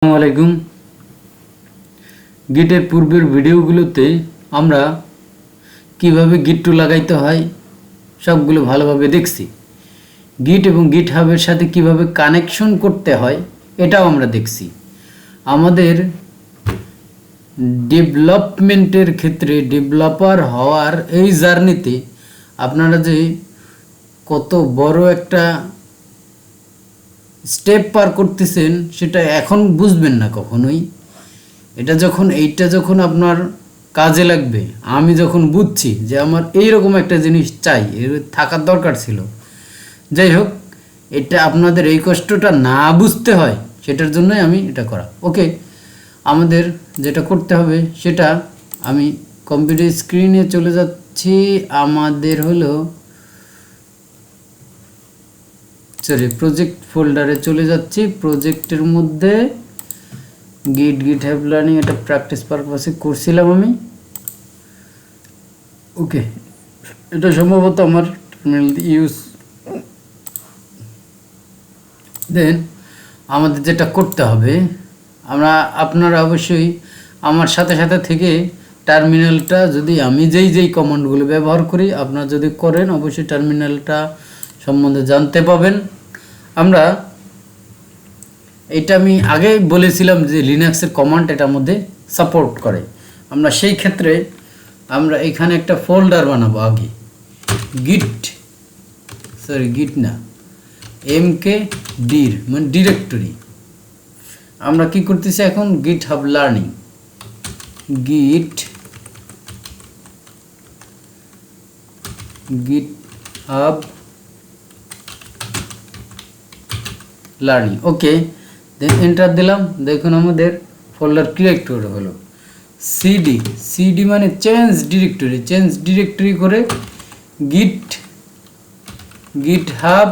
আসসালামু আলাইকুম। গিটের পূর্বের ভিডিওগুলোতে আমরা কিভাবে গিট টু লাগাইতে হয় সবগুলো ভালোভাবে দেখছি। গিট এবং গিট হাবের সাথে কিভাবে কানেকশন করতে হয় এটাও আমরা দেখছি। আমাদের ডেভেলপমেন্টের ক্ষেত্রে ডেভেলপার হওয়ার এই জার্নিতে আপনারা যে কত বড় একটা স্টেপ পার করতেছেন সেটা এখন বুঝবেন না কখনোই। এইটা যখন আপনার কাজে লাগবে, আমি যখন বুঝছি যে আমার এইরকম একটা জিনিস চাই, এর থাকার দরকার ছিল। যাই হোক, এটা আপনাদের এই কষ্টটা না বুঝতে হয় সেটার জন্যই আমি এটা করা। ওকে, আমাদের যেটা করতে হবে সেটা আমি কম্পিউটার স্ক্রিনে চলে যাচ্ছি। আমাদের হলো প্রজেক্ট ফোল্ডারে চলে যাচ্ছি। প্রজেক্টের মধ্যে গিট হ্যাব লার্নিং এটা প্র্যাকটিস পারপাসে করছিলাম আমি। ওকে, এটা সম্ভবত আমার ইউজ। দেন আমাদের যেটা করতে হবে, আপনারা অবশ্যই আমার সাথে সাথে থেকে টার্মিনালটা, যদি আমি যেই কমান্ডগুলো ব্যবহার করি আপনারা যদি করেন, অবশ্যই টার্মিনালটা সম্বন্ধে জানতে পাবেন। এটা আমি আগেই বলেছিলাম যে লিনাক্সের কমান্ড এটার মধ্যে সাপোর্ট করে। আমরা সেই ক্ষেত্রে আমরা এখানে একটা ফোল্ডার বানাবো আগে, গিট না এমকে ডির মানে ডিরেক্টরি। আমরা কি করতেছি এখন, গিট হাব লার্নিং, গিট হাব লার্নিং। ওকে, দেন এন্টার দিলাম। দেখুন আমাদের ফোল্ডার ক্রিয়েট করে হলো। সিডি মানে চেঞ্জ ডিরেক্টরি করে গিট হাব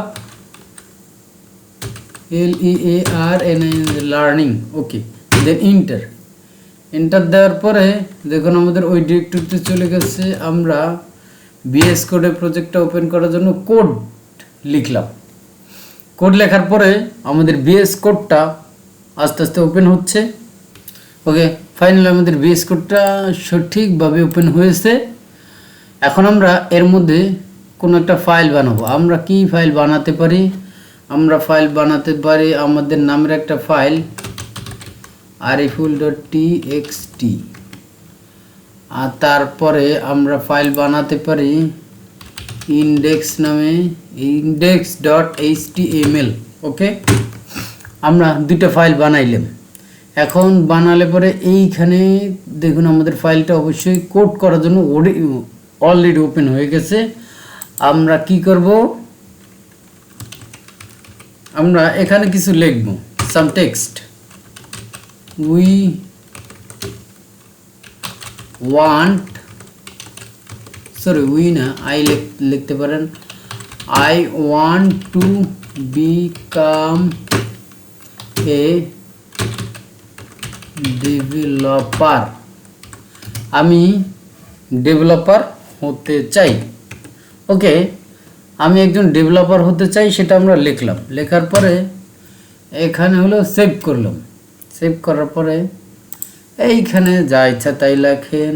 লার্নিং। ওকে, দেন এন্টার দেওয়ার পরে দেখুন আমাদের ওই ডিরেক্টরিতে চলে গেছে। আমরা বিএস কোডে প্রজেক্টটা ওপেন করার জন্য কোড লিখলাম। কোড লেখার পরে আমাদের বিএস কোডটা আস্তে আস্তে ওপেন হচ্ছে। ওকে, ফাইনালি আমাদের বিএস কোডটা সঠিকভাবে ওপেন হয়েছে। এখন আমরা এর মধ্যে কোনো একটা ফাইল বানাবো। আমরা কি ফাইল বানাতে পারি? আমাদের নামের একটা ফাইল ariful.txt, আর তারপরে আমরা ফাইল বানাতে পারি index.html। ওকে, আমরা দুটো ফাইল বানাইলাম। এখন বানালে পরে এইখানে দেখুন আমাদের ফাইলটা অবশ্যই কোড করার জন্য অলরেডি ওপেন হয়ে গেছে। আমরা কি করব, আমরা এখানে কিছু লিখব, সাম টেক্সট। উই লিখতে পারেন, I want to become a developer। আমি ডেভেলপার হতে চাই। ওকে, আমি একজন ডেভেলপার হতে চাই, সেটা আমরা লিখলাম। লেখার পরে এখানে হলো সেভ করলাম। সেভ করার পরে এইখানে যা ইচ্ছা তাই লেখেন।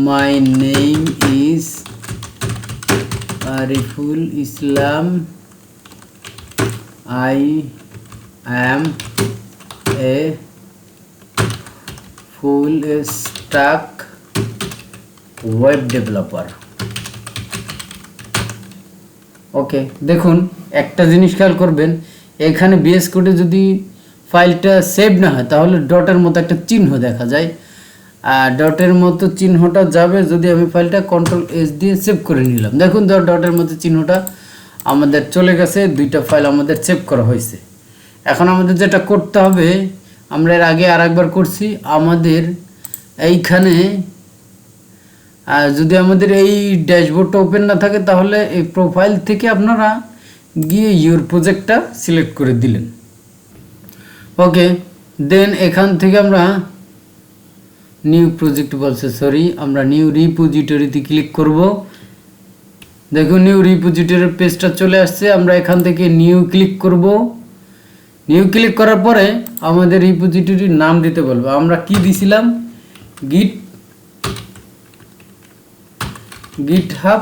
My name is Ariful Islam, I am a full stack web developer। ওকে, দেখুন একটা জিনিস খেয়াল করবেন, এখানে বিএস কোডে যদি ফাইলটা সেভ না হয় তাহলে ডটের মতো একটা চিহ্ন দেখা যায়। আর ডটের মতো চিহ্নটা যাবে যদি আমি ফাইলটা Ctrl+S দিয়ে সেভ করে নিলাম। দেখুন ডটের মতো চিহ্নটা আমাদের চলে গেছে, দুইটা ফাইল আমাদের সেভ করা হয়েছে। এখন আমাদের যেটা করতে হবে, আমরা এর আগে আরেকবার করছি, আমাদের এইখানে যদি আমাদের এই ড্যাশবোর্ডটা ওপেন না থাকে তাহলে এই প্রোফাইল থেকে আপনারা গিয়ে ইউর প্রজেক্টটা সিলেক্ট করে দিলেন। ওকে, দেন এখান থেকে আমরা আমরা নিউ রিপোজিটরিতে ক্লিক করব। দেখুন নিউ রিপোজিটরির পেজটা চলে আসছে। আমরা এখান থেকে নিউ ক্লিক করব। নিউ ক্লিক করার পরে আমাদের রিপোজিটরির নাম দিতে বলবো। আমরা কি দিছিলাম, গিটহাব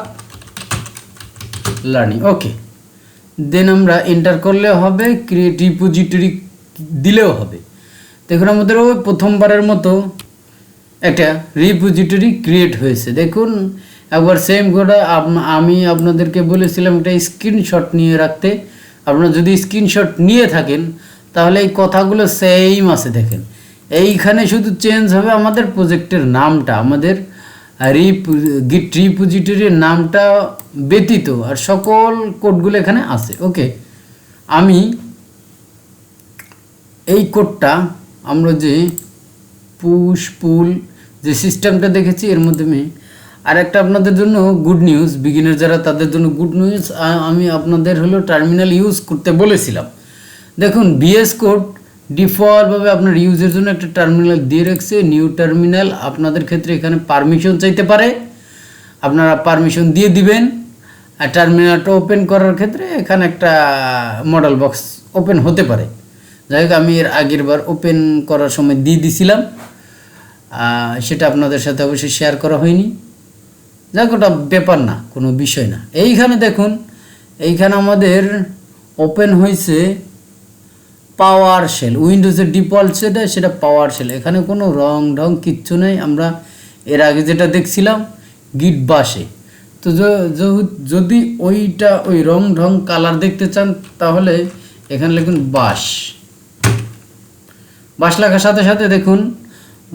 লার্নিং। ওকে, দেন আমরা এন্টার করলেও হবে, ক্রিয়েট রিপোজিটরি দিলেও হবে। দেখুন আমাদের ওই প্রথমবারের মতো একটা রিপোজিটরি ক্রিয়েট হয়েছে। দেখুন একবার সেম করে আমি আপনাদেরকে বলেছিলাম একটা স্ক্রিনশট নিয়ে রাখতে। আপনারা যদি স্ক্রিনশট নিয়ে থাকেন তাহলে এই কথাগুলো সেম আছে। দেখেন এইখানে শুধু চেঞ্জ হবে আমাদের প্রজেক্টের নামটা, আমাদের গিট রিপোজিটরির নামটা ব্যতীত আর সকল কোডগুলো এখানে আছে। ওকে, আমি এই কোডটা আমরা যে পুশ পুল যে সিস্টেমটা দেখেছি এর মাধ্যমে। আর একটা আপনাদের জন্য গুড নিউজ, বিগিনার যারা তাদের জন্য গুড নিউজ, আমি আপনাদের হলো টার্মিনাল ইউজ করতে বলেছিলাম। দেখুন বিএস কোড ডিফল্টভাবে আপনার ইউজের জন্য একটা টার্মিনাল দিয়ে রাখছে। নিউ টার্মিনাল আপনাদের ক্ষেত্রে এখানে পারমিশন চাইতে পারে, আপনারা পারমিশন দিয়ে দিবেন। আর টার্মিনালটা ওপেন করার ক্ষেত্রে এখানে একটা মডেল বক্স ওপেন হতে পারে। যাই হোক, আমি এর আগের বার ওপেন করার সময় দিয়ে দিছিলাম, সেটা আপনাদের সাথে অবশ্যই শেয়ার করা হয়নি। যাই হোক, ওটা ব্যাপার না, কোনো বিষয় না। এইখানে দেখুন, এইখানে আমাদের ওপেন হয়েছে পাওয়ার শেল, উইন্ডোজের ডিফল্ট সেটা পাওয়ার শেল। এখানে কোনো রং ঢং কিচ্ছু নেই। আমরা এর আগে যেটা দেখছিলাম গিট বাসে, তো যদি ওই রং ঢং কালার দেখতে চান তাহলে এখানে লিখুন বাস লেখার সাথে সাথে দেখুন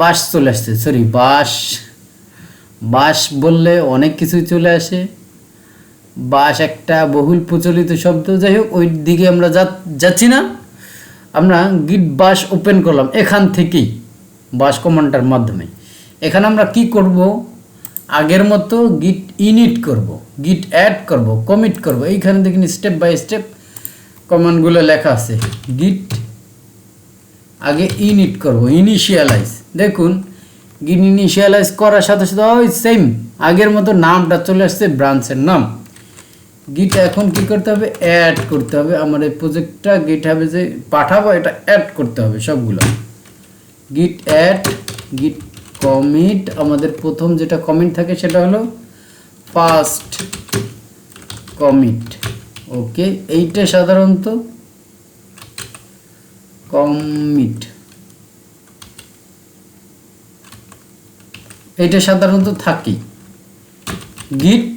বাস চলে আসছে। সরি, বাস বললে অনেক কিছুই চলে আসে। বাস একটা বহুল প্রচলিত শব্দ। যাই হোক, ওই দিকে আমরা যাচ্ছি না। আমরা গিট বাস ওপেন করলাম এখান থেকেই, বাস কমান্ডটার মাধ্যমে। এখানে আমরা কি করব, আগের মতো গিট ইনিট করব, গিট অ্যাড করব, কমিট করব। এইখানে দেখুন স্টেপ বাই স্টেপ কমান্ডগুলো লেখা আছে। গিট আগে ইনিট করব, ইনিশিয়ালাইজ। দেখুন গিট ইনিশিয়ালাইজ করার সাথে সাথে ওই সেম আগের মতো নামটা চলে আসছে, ব্রাঞ্চের নাম। গিট এখন কি করতে হবে, অ্যাড করতে হবে। আমার এই প্রজেক্টটা গিটহাবে যে পাঠাবো এটা অ্যাড করতে হবে সবগুলো। গিট অ্যাড, গিট কমিট। আমাদের প্রথম যেটা কমিট থাকে সেটা হলো ফার্স্ট কমিট। ওকে, এইটা সাধারণত কমিট, এইটা সাধারণত থাকেই। গিট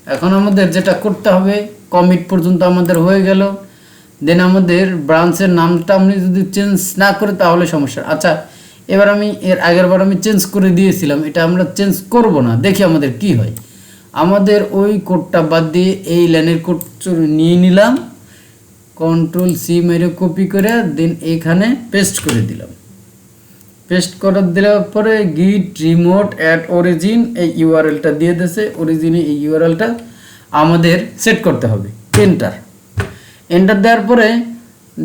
এখন আমাদের যেটা করতে হবে, কমিট পর্যন্ত আমাদের হয়ে গেল। দেন আমাদের ব্রাঞ্চের নামটা আমি যদি চেঞ্জ না করে তাহলে সমস্যা। আচ্ছা, এবার আমি এর আগের বার আমি চেঞ্জ করে দিয়েছিলাম, এটা আমরা চেঞ্জ করব না, দেখি আমাদের কি হয়। আমাদের ওই কোডটা বাদ দিয়ে এই লাইনের কোড নিয়ে নিলাম, কন্ট্রোল সি মেরে কপি করে দেন এখানে পেস্ট করে দিলাম। পেস্ট করে দেওয়ার পরে গিট রিমোট অ্যাট অরিজিন এই ইউআরএলটা দিয়ে দিয়েছে। অরিজিনে এই ইউআরএলটা আমাদের সেট করতে হবে। এন্টার দেওয়ার পরে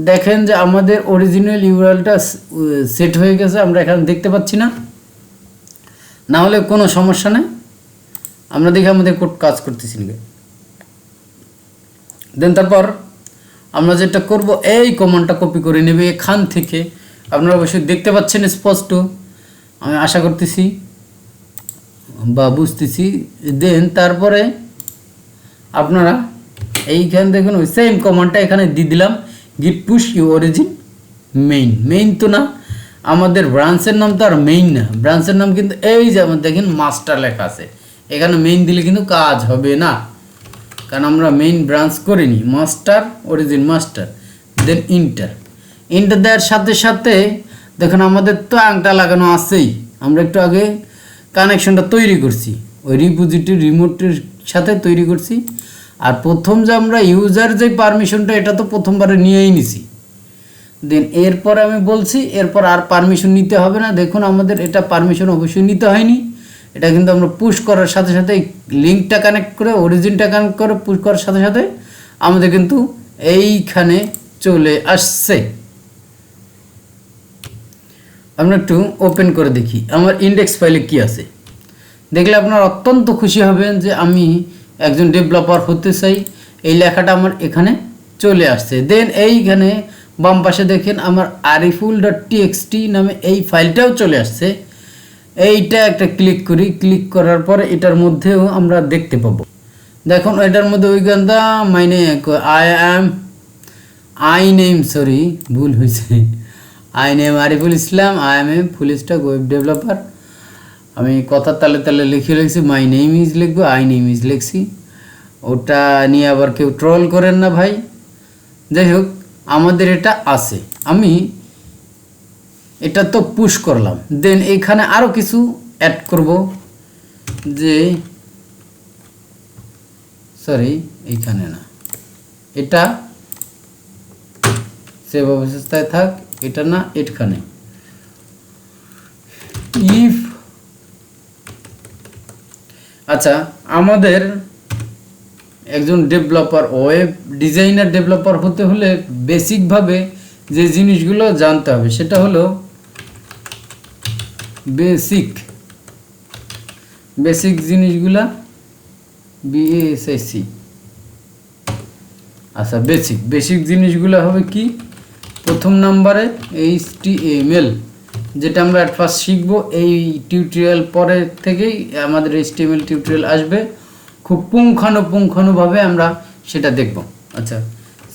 দেখেন যে আমাদের অরিজিনাল ইউআরএলটা সেট হয়ে গেছে, আমরা এখানে দেখতে পাচ্ছি না। না হলে কোনো সমস্যা নেই, আমরা দেখি আমাদের কোড কাজ করতেছি না। দেন তারপর আমরা যেটা করব, এই কমান্ডটা কপি করে নেবে এখান থেকে। আপনারা অবশ্যই দেখতে পাচ্ছেন স্পষ্ট, আমি আশা করতেছি বা বুঝতেছি। দেন তারপরে আপনারা এইখানে দেখুন ওই সেম কমান্ডটা এখানে দিয়ে দিলাম, গিট পুশ ইউ অরিজিন মেইন তো না, আমাদের ব্রাঞ্চের নাম তো আর মেইন না। ব্রাঞ্চের নাম কিন্তু এই যে আমার দেখেন মাস্টার লেখা আছে, এখানে মেইন দিলে কিন্তু কাজ হবে না, কারণ আমরা মেইন ব্রাঞ্চ করিনি। মাস্টার অরিজিন মাস্টার, দেন ইন্টার দেওয়ার সাথে সাথে দেখুন আমাদের তো আংটা লাগানো আছেই। আমরা একটু আগে কানেকশনটা তৈরি করছি, ওই রিপোজিটরি রিমোটের সাথে তৈরি করছি। আর প্রথম যে আমরা ইউজার যে পারমিশনটা এটা তো প্রথমবারে নিয়েই নিছি। দেন এরপরে আমি বলছি এরপর আর পারমিশন নিতে হবে না। দেখুন আমাদের এটা পারমিশন অবশ্যই নিতে হয়নি, এটা কিন্তু আমরা পুশ করার সাথে সাথে লিঙ্কটা কানেক্ট করে অরিজিনটা কানেক্ট করে পুশ করার সাথে সাথে আমাদের কিন্তু এইখানে চলে আসছে। আমরা একটু ওপেন করে দেখি আমার ইন্ডেক্স ফাইলে কি আছে। দেখলে আপনারা অত্যন্ত খুশি হবেন যে আমি একজন ডেভেলপার হতে চাই, এই লেখাটা আমার এখানে চলে আসছে। দেন এইখানে বাম পাশে দেখেন আমার ariful.txt নামে এই ফাইলটাও চলে আসছে। এইটা একটা ক্লিক করি, ক্লিক করার পরে এটার মধ্যেও আমরা দেখতে পাবো। দেখুন এটার মধ্যে ওইখানটা মাইনে আই নেম ভুল হয়েছে, I name Ariful Islam, I M A full stack web developer. আমি কথা তালে তালে লিখে লিখছি, মাই নেম ইজ লিখবো, আই নেম ইজ লিখছি। ওটা নিয়ে আবার কেউ ট্রোল করেন না ভাই। যাই হোক, আমাদের এটা আছে, আমি এটা তো পুশ করলাম। দেন এখানে আরও কিছু অ্যাড করব, যে এইখানে না, এটা সেভ অবস্থায় থাক, এটা না, এখানে ইফ আচ্ছা, আমাদের একজন ডেভেলপার, ওয়েব ডিজাইনার ডেভেলপার হতে হলে বেসিকভাবে যে জিনিসগুলো জানতে হবে সেটা হলো বেসিক জিনিসগুলা, BASIC। আচ্ছা, বেসিক জিনিসগুলো হবে কি, প্রথম নম্বরে HTML, যেটা আমরা অ্যাট ফার্স্ট শিখবো। এই টিউটোরিয়াল পরে থেকেই আমাদের HTML টিউটোরিয়াল আসবে, খুব পুঙ্খানুপুঙ্খানুভাবে আমরা সেটা দেখব। আচ্ছা,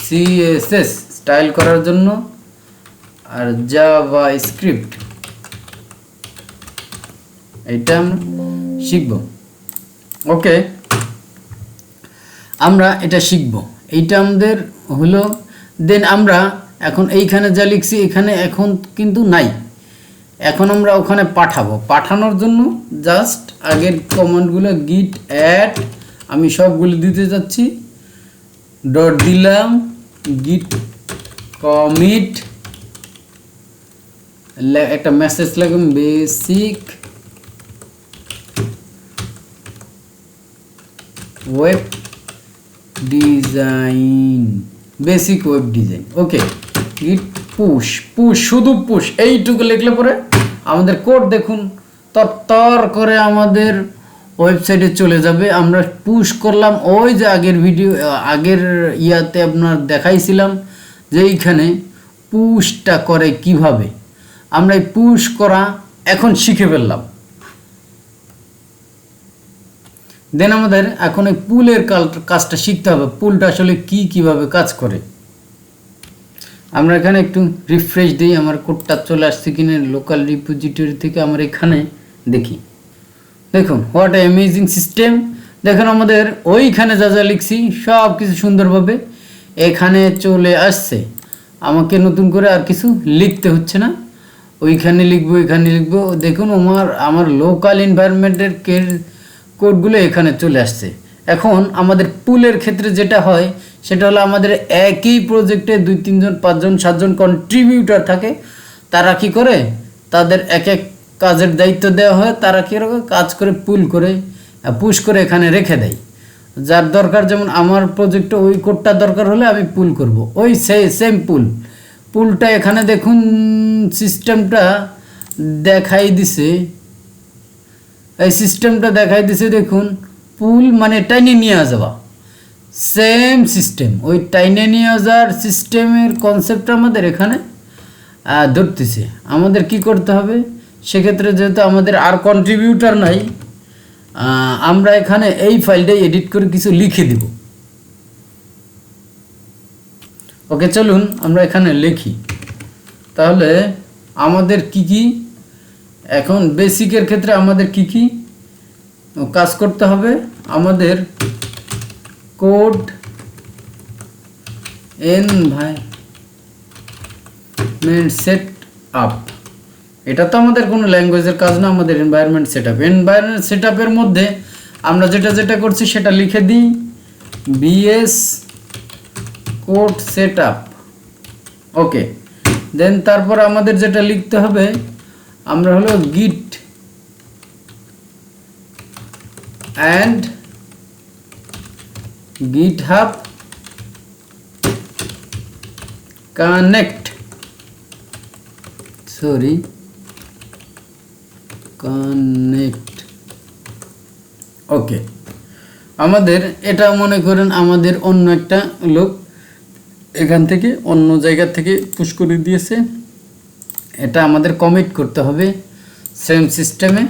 CSS স্টাইল করার জন্য, আর জাভাস্ক্রিপ্ট এটা আমরা শিখব। ওকে, আমরা এটা শিখব, এইটা আমাদের হলো। দেন আমরা এখন এইখানে যা লিখছি এখানে এখন কিন্তু নাই, এখন আমরা ওখানে পাঠাবো। পাঠানোর জন্য জাস্ট আগের কমান্ডগুলো গিট অ্যাড, আমি সবগুলো দিতে যাচ্ছি, ডট দিলাম, গিট কমিট, একটা মেসেজ লাগবে, বেসিক ওয়েব ডিজাইন, ওকে। গিট পুশ, শুধু পুশ, এইটুকু লিখলে পরে আমাদের কোড দেখুন তর করে আমাদের ওয়েবসাইটে চলে যাবে। আমরা পুশ করলাম, ওই যে আগের ইয়াতে আপনার দেখাইছিলাম যে এইখানে পুশটা করে কিভাবে, আমরা এই পুশ করা এখন শিখে ফেললাম। দেন আমাদের এখন এই পুলের কাজটা শিখতে হবে, পুলটা আসলে কিভাবে কাজ করে। আমরা এখানে একটু রিফ্রেশ দিই, আমার কোডটা চলে আসছে কিনা লোকাল রিপোজিটরি থেকে, আমরা এখানে দেখি। দেখুন, হোয়াট এ অ্যামেজিং সিস্টেম। দেখুন আমাদের ওইখানে যা যা লিখছি সব কিছু সুন্দরভাবে এখানে চলে আসছে, আমাকে নতুন করে আর কিছু লিখতে হচ্ছে না। ওইখানে লিখবো, এখানে লিখবো। দেখুন আমার লোকাল এনভায়রনমেন্টের কোডগুলো এখানে চলে আসছে। এখন আমাদের পুলের ক্ষেত্রে যেটা হয় সেটা হলো, আমাদের একই প্রজেক্টে 2, 3 জন, 5 জন, 7 জন কন্ট্রিবিউটার থাকে। তারা কি করে, তাদের এক এক কাজের দায়িত্ব দেওয়া হয়, তারা কীরকম কাজ করে পুশ করে এখানে রেখে দেয়। যার দরকার, যেমন আমার প্রজেক্টে ওই কোডটা দরকার হলে আমি পুল করব, ওই সেম পুলটা এখানে দেখুন সিস্টেমটা দেখাই দিছে। এই সিস্টেমটা দেখাই দিছে, দেখুন পুল মানে টাইনে নিয়ে যাওয়া, সেম সিস্টেম, ওই টাইনে নিয়ে যাওয়ার সিস্টেমের কনসেপ্টটা আমাদের এখানে ধরতেছে। আমাদের কি করতে হবে সেক্ষেত্রে, যেহেতু আমাদের আর কন্ট্রিবিউটার নাই, আমরা এখানে এই ফাইলটাই এডিট করে কিছু লিখে দিব। ওকে, চলুন আমরা এখানে লিখি। তাহলে আমাদের কি এখন বেসিকের ক্ষেত্রে আমাদের কি কাজ করতে হবে, আমাদের কোড এনভায়রনমেন্ট সেট আপ, এটা তো আমাদের কোনো ল্যাঙ্গুয়েজের কাজ না, আমাদের এনভায়রনমেন্ট সেট আপের মধ্যে আমরা যেটা করছি সেটা লিখে দিই, বিএস কোড সেট আপ। ওকে, দেন তারপর আমাদের যেটা লিখতে হবে, আমরা হলো গিট অ্যান্ড গিটহাব কানেক্ট, ওকে। আমাদের এটা মনে করেন আমাদের অন্য একটা লোক এখান থেকে অন্য জায়গা থেকে পুশ করে দিয়েছে। এটা আমাদের কমিট করতে হবে সেম সিস্টেমে,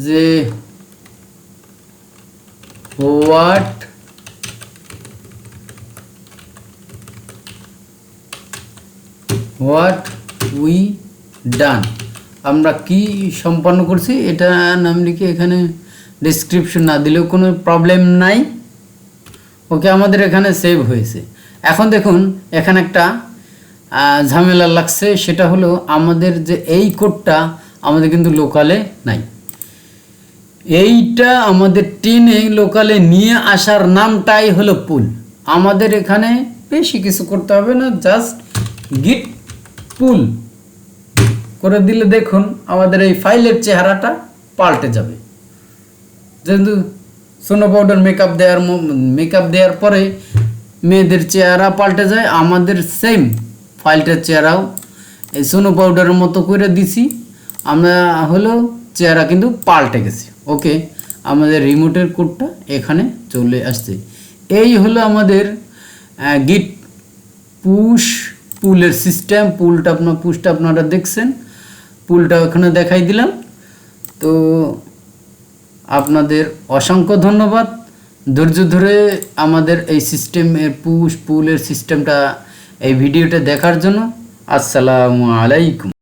যে হোয়াট উই ডান, আমরা কি সম্পন্ন করছি এটা নাম লিখে এখানে ডেসক্রিপশন না দিলেও কোনো প্রবলেম নাই। ওকে, আমাদের এখানে সেভ হয়েছে। এখন দেখুন এখানে একটা ঝামেলা লাগছে, সেটা হলো আমাদের যে এই কোডটা আমাদের কিন্তু লোকালে নাই। এইটা আমাদের টেনে লোকালে নিয়ে আসার নামটাই হলো পুল। আমাদের এখানে বেশি কিছু করতে হবে না, জাস্ট গিট পুল করে দিলে দেখুন আমাদের এই ফাইলের চেহারাটা পাল্টে যাবে। যেহেতু সোনো পাউডার মেকআপ দেওয়ার পরে মেয়েদের চেহারা পাল্টে যায়, আমাদের সেম ফাইলটার চেহারাও এই সোনো পাউডারের মতো করে দিছি আমরা, হলো চেহারা কিন্তু পাল্টে গেছে। ওকে, আমাদের রিমোটের কোডটা এখানে চলে আসছে। এই হলো আমাদের গিট পুলের সিস্টেম। পুশটা আপনারা দেখছেন, পুলটা ওখানে দেখাই দিলাম। তো আপনাদের অসংখ্য ধন্যবাদ ধৈর্য ধরে আমাদের এই সিস্টেমের পুলের সিস্টেমটা এই ভিডিওটা দেখার জন্য। আসসালামু আলাইকুম।